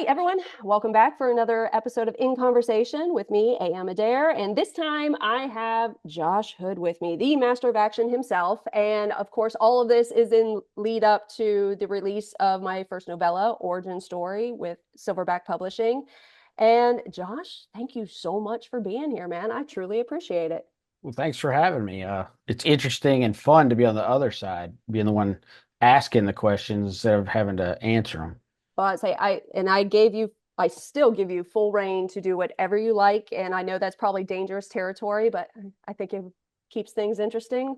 right, everyone, welcome back for another episode of In Conversation with me, A.M. Adair. And this time I have Josh Hood with me, the master of action himself. And of course, all of this is in lead up to the release of my first novella, Origin Story, with Silverback Publishing. And Josh, thank you so much for being here, man. I truly appreciate it. Well, thanks for having me. It's interesting and fun to be on the other side, being the one asking the questions instead of having to answer them. Well, I still give you full reign to do whatever you like. And I know that's probably dangerous territory, but I think it keeps things interesting.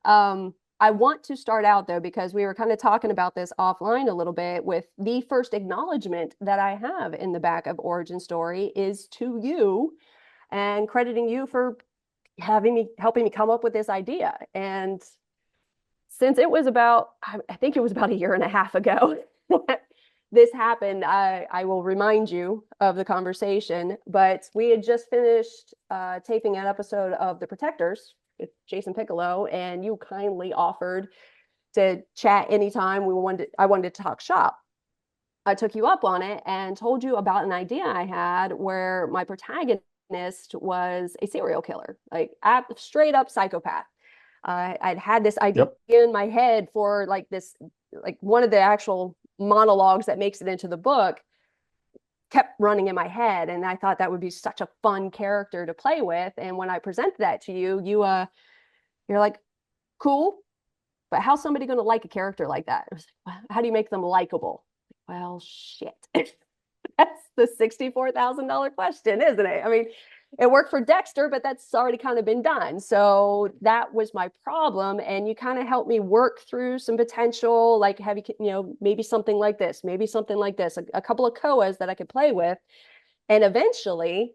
I want to start out though, because we were kind of talking about this offline a little bit with the first acknowledgement that I have in the back of Origin Story is to you and crediting you for helping me come up with this idea. And since it was I think it was about a year and a half ago this happened, I will remind you of the conversation. But we had just finished taping an episode of The Protectors with Jason Piccolo, and you kindly offered to chat anytime I wanted to talk shop. I took you up on it and told you about an idea I had where my protagonist was a serial killer, like straight up psychopath. I'd had this idea Yep. in my head for like one of the actual monologues that makes it into the book kept running in my head, and I thought that would be such a fun character to play with. And when I presented that to you, you're like, cool, but how's somebody going to like a character like that? I was like, how do you make them likable? Well, shit. That's the $64,000 question, isn't it? I mean, it worked for Dexter, but that's already kind of been done. So that was my problem. And you kind of helped me work through some potential, like maybe something like this, maybe something like this, a couple of koas that I could play with. And eventually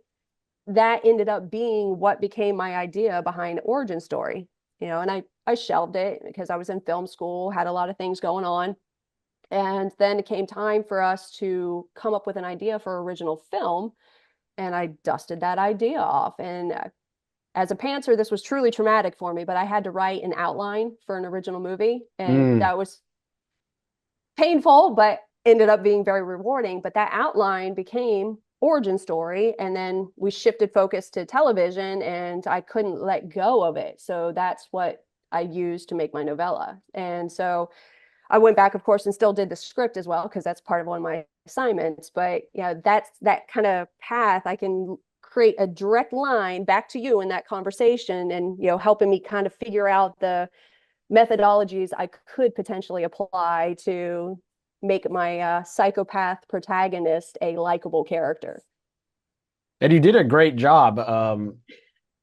that ended up being what became my idea behind Origin Story. And I shelved it because I was in film school, had a lot of things going on. And then it came time for us to come up with an idea for original film. And I dusted that idea off. And as a pantser, this was truly traumatic for me, but I had to write an outline for an original movie. And Mm. that was painful, but ended up being very rewarding. But that outline became Origin Story. And then we shifted focus to television, and I couldn't let go of it. So that's what I used to make my novella. And so I went back, of course, and still did the script as well, because that's part of one of my assignments. But yeah, that's that kind of path. I can create a direct line back to you in that conversation, and helping me kind of figure out the methodologies I could potentially apply to make my psychopath protagonist a likable character. And you did a great job.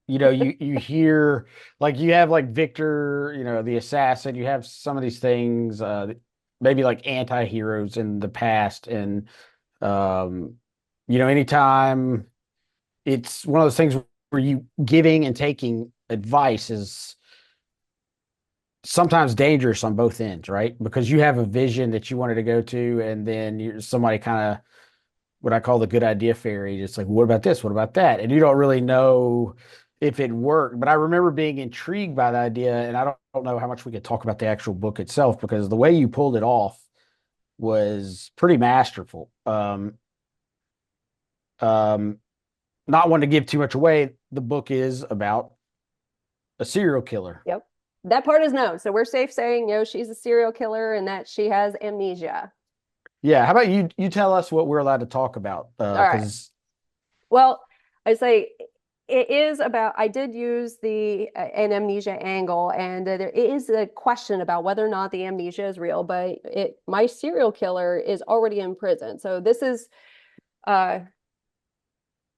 You hear like you have like Victor, the assassin, you have some of these things, maybe like anti-heroes in the past. And anytime it's one of those things where you giving and taking advice is sometimes dangerous on both ends, right? Because you have a vision that you wanted to go to, and then somebody kind of what I call the good idea fairy. It's like, what about this? What about that? And you don't really know if it worked. But I remember being intrigued by the idea, and I don't know how much we could talk about the actual book itself because the way you pulled it off was pretty masterful. Um, Not wanting to give too much away, the book is about a serial killer. Yep. That part is known. So we're safe saying, she's a serial killer and that she has amnesia. Yeah, how about you tell us what we're allowed to talk about? All right. Because Well, I say it is about, I did use the an amnesia angle, and there is a question about whether or not the amnesia is real, but my serial killer is already in prison. So this is uh,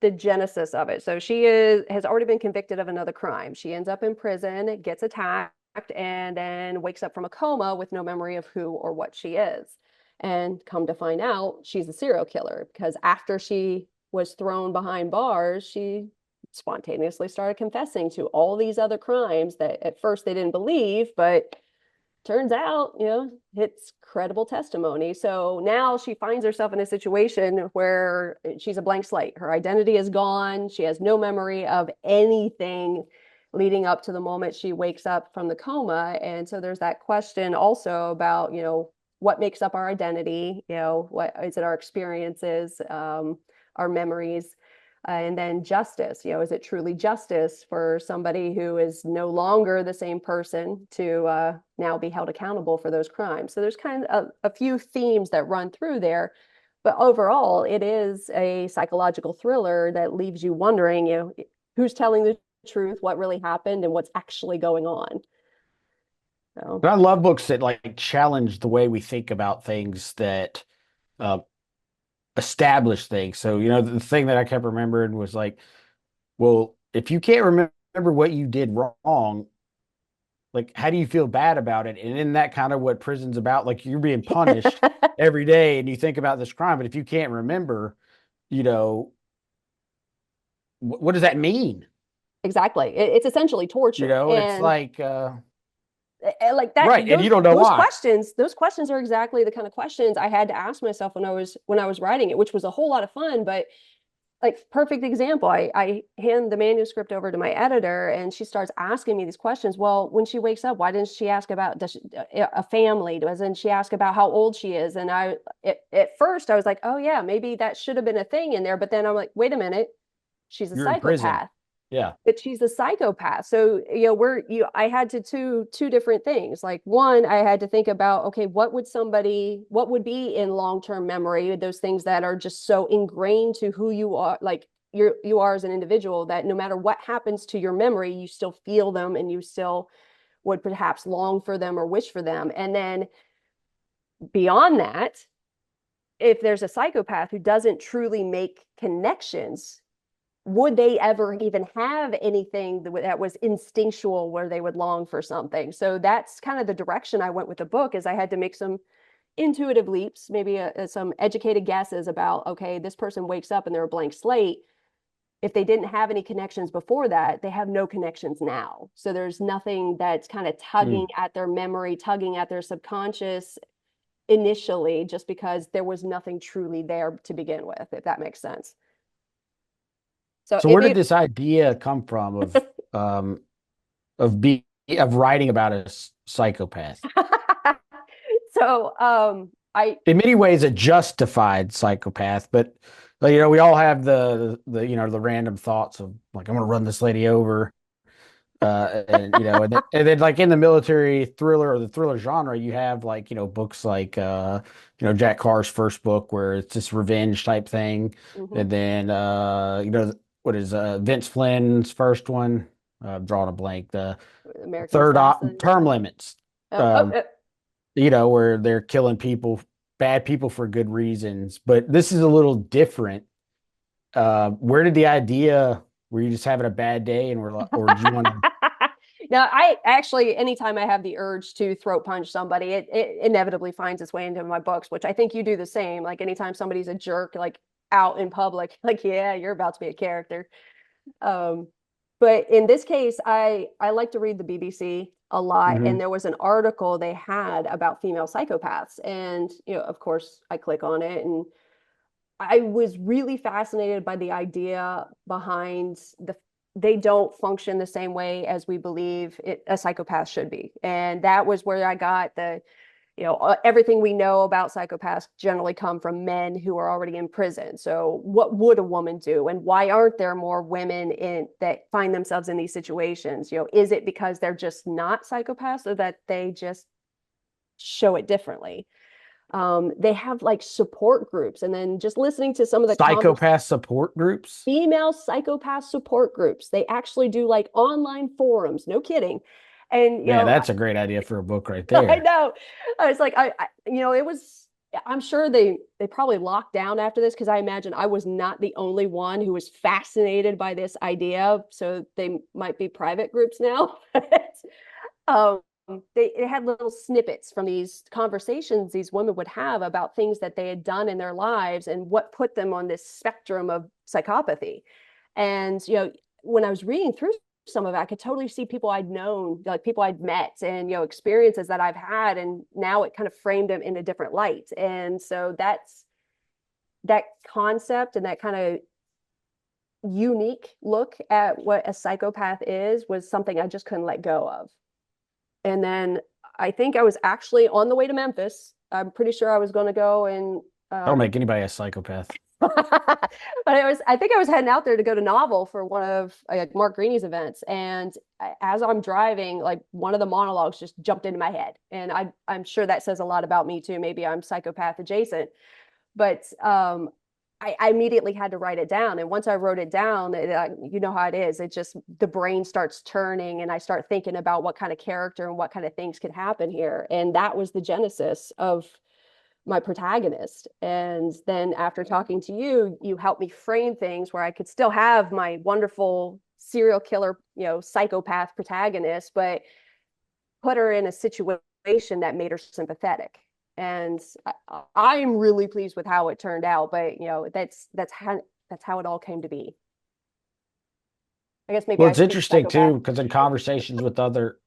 the genesis of it. So has already been convicted of another crime. She ends up in prison, gets attacked, and then wakes up from a coma with no memory of who or what she is. And come to find out, she's a serial killer because after she was thrown behind bars, she spontaneously started confessing to all these other crimes that at first they didn't believe, but turns out, it's credible testimony. So now she finds herself in a situation where she's a blank slate. Her identity is gone. She has no memory of anything leading up to the moment she wakes up from the coma. And so there's that question also about, what makes up our identity, what is it, our experiences, our memories, and then justice, is it truly justice for somebody who is no longer the same person to now be held accountable for those crimes? So there's kind of a few themes that run through there, but overall it is a psychological thriller that leaves you wondering, who's telling the truth, what really happened, and what's actually going on. So But I love books that like challenge the way we think about things, that uh, establish things. So, the thing that I kept remembering was like, well, if you can't remember what you did wrong, like, how do you feel bad about it? And isn't that kind of what prison's about? Like, you're being punished every day and you think about this crime, but if you can't remember, you know, what does that mean? exactly, it's essentially torture, It's and like, like that, right. And you don't know why. those questions are exactly the kind of questions I had to ask myself when I was writing it, which was a whole lot of fun. But like, perfect example, I hand the manuscript over to my editor and she starts asking me these questions. Well, when she wakes up, why didn't she ask about a family? Doesn't she ask about how old she is? And at first I was like, oh yeah, maybe that should have been a thing in there. But then I'm like, wait a minute, she's a You're in prison. psychopath. Yeah. But she's a psychopath. So, I had to two different things. Like, one, I had to think about, okay, what would be in long-term memory, those things that are just so ingrained to who you are, like you are as an individual, that no matter what happens to your memory, you still feel them and you still would perhaps long for them or wish for them. And then beyond that, if there's a psychopath who doesn't truly make connections, would they ever even have anything that was instinctual where they would long for something? So that's kind of the direction I went with the book, is I had to make some intuitive leaps, maybe some educated guesses about, okay, this person wakes up and they're a blank slate. If they didn't have any connections before that, they have no connections now. So there's nothing that's kind of tugging Hmm. at their memory, tugging at their subconscious initially, just because there was nothing truly there to begin with, if that makes sense. So So where did this idea come from um, of writing about a psychopath? so I In many ways, a justified psychopath, but we all have the random thoughts of like, I'm going to run this lady over. And then like in the military thriller or the thriller genre, you have like, books like, Jack Carr's first book where it's this revenge type thing. mhm, And then, what is, Vince Flynn's first one? I'm drawing a blank. The American third Assassin. term limits, Oh, oh, um, oh. where they're killing people, bad people for good reasons. But this is a little different. Where did the idea, were you just having a bad day and or did you want to? Now, I actually, anytime I have the urge to throat punch somebody, it inevitably finds its way into my books, which I think you do the same. Like, anytime somebody's a jerk, like out in public, like, yeah, you're about to be a character. Um, but in this case, I like to read the BBC a lot, and Mhm. there was an article they had about female psychopaths, and of course, I click on it, and I was really fascinated by the idea behind they don't function the same way as we believe a psychopath should be. And that was where I got everything we know about psychopaths generally come from men who are already in prison. So what would a woman do? And why aren't there more women that find themselves in these situations? Is it because they're just not psychopaths, or that they just show it differently? They have like support groups, and then just listening to some of the Psychopath support groups? female psychopath support groups. They actually do like online forums, no kidding. And Man, that's a great idea for a book right I there. know, I was like, it was, I'm sure they probably locked down after this, because I imagine I was not the only one who was fascinated by this idea. So they might be private groups now. um, they had little snippets from these conversations these women would have about things that they had done in their lives and what put them on this spectrum of psychopathy. And when I was reading through some of it, I could totally see people I'd known, like people I'd met, and experiences that I've had, and now it kind of framed them in a different light. And so that concept and that kind of unique look at what a psychopath is was something I just couldn't let go of. And then I think I was actually on the way to Memphis I'm pretty sure I was going to go and I don't make anybody a psychopath. but I think I was heading out there to go to Novel for one of Mark Greeny's events. And as I'm driving, like one of the monologues just jumped into my head. And I'm sure that says a lot about me too. Maybe I'm psychopath adjacent, but I immediately had to write it down. And once I wrote it down, you know how it is. It just, the brain starts turning and I start thinking about what kind of character and what kind of things could happen here. And that was the genesis of my protagonist. And then after talking to you, you helped me frame things where I could still have my wonderful serial killer, psychopath protagonist, but put her in a situation that made her sympathetic. And I'm really pleased with how it turned out. But that's how it all came to be. I guess maybe Well, I it's should be interesting too, psychopath. because in conversations with other,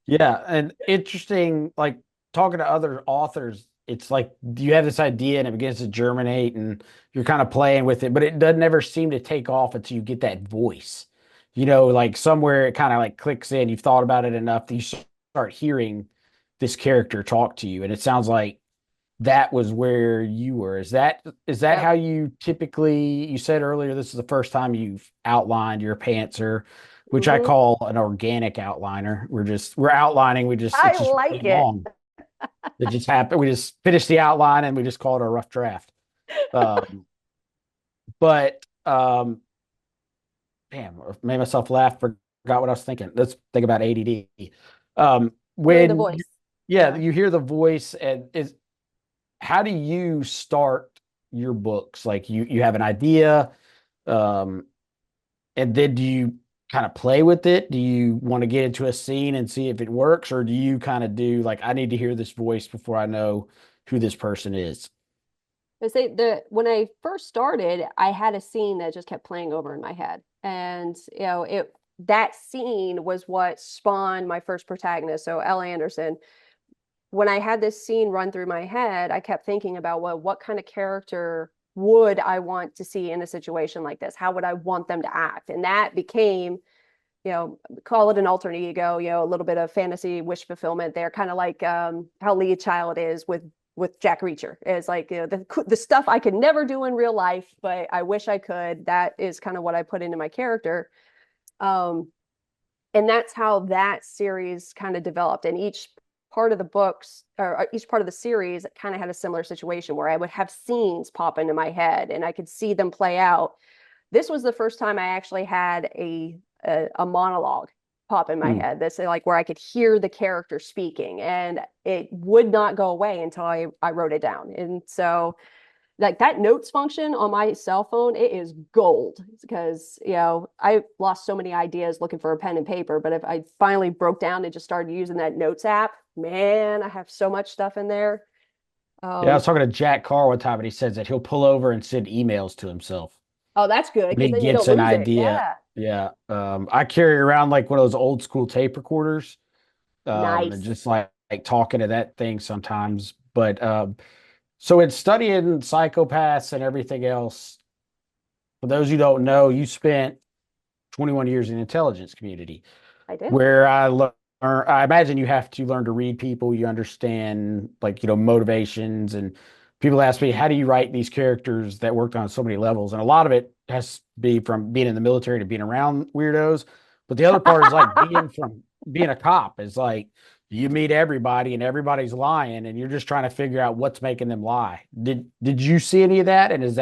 yeah, and interesting, like talking to other authors, it's like you have this idea and it begins to germinate and you're kind of playing with it, but it doesn't ever seem to take off until you get that voice. Like somewhere it kind of like clicks in. You've thought about it enough that you start hearing this character talk to you. And it sounds like that was where you were. Is that Yep. how you typically, you said earlier this is the first time you've outlined your pantser, which I Hmm. call an organic outliner. We're outlining, it's I just like really it. long. It just happened. We just finished the outline and we just called it a rough draft. Um, but damn, I made myself laugh, forgot what I was thinking. Let's think about ADD. Hearing the When voice. yeah, Yeah. you hear the voice and how do you start your books? Like you have an idea, um, and then do you kind of play with it? Do you want to get into a scene and see if it works, or do you kind of do like I need to hear this voice before I know who this person is? I say when I first started, I had a scene that just kept playing over in my head. And that scene was what spawned my first protagonist, so Elle Anderson. When I had this scene run through my head, I kept thinking about, well, what kind of character would I want to see in a situation like this? How would I want them to act? And that became, call it an alter ego, a little bit of fantasy wish fulfillment there, kind of like how Lee Child is with Jack Reacher. It's like the stuff I could never do in real life, but I wish I could. That is kind of what I put into my character. Um, and that's how that series kind of developed. And each part of the books or each part of the series kind of had a similar situation where I would have scenes pop into my head and I could see them play out. This was the first time I actually had a monologue pop in my Hmm. head. This like where I could hear the character speaking, and it would not go away until I wrote it down. And so like that notes function on my cell phone, it is gold because I lost so many ideas looking for a pen and paper. But if I finally broke down and just started using that notes app, man, I have so much stuff in there. Yeah, I was Um, talking to Jack Carr one time, and he says that he'll pull over and send emails to himself oh, that's good when because he then you don't gets an lose it. idea. Yeah, Yeah, I carry around like one of those old school tape recorders, and nice. just like talking to that thing sometimes. But so in studying psychopaths and everything else, for those who don't know, you spent 21 years in the intelligence community, I do. where I imagine you have to learn to read people. You understand like motivations, and people ask me, how do you write these characters that worked on so many levels? And a lot of it has to be from being in the military to being around weirdos. But the other part is like being a cop is like you meet everybody and everybody's lying and you're just trying to figure out what's making them lie. Did you see any of that? And is that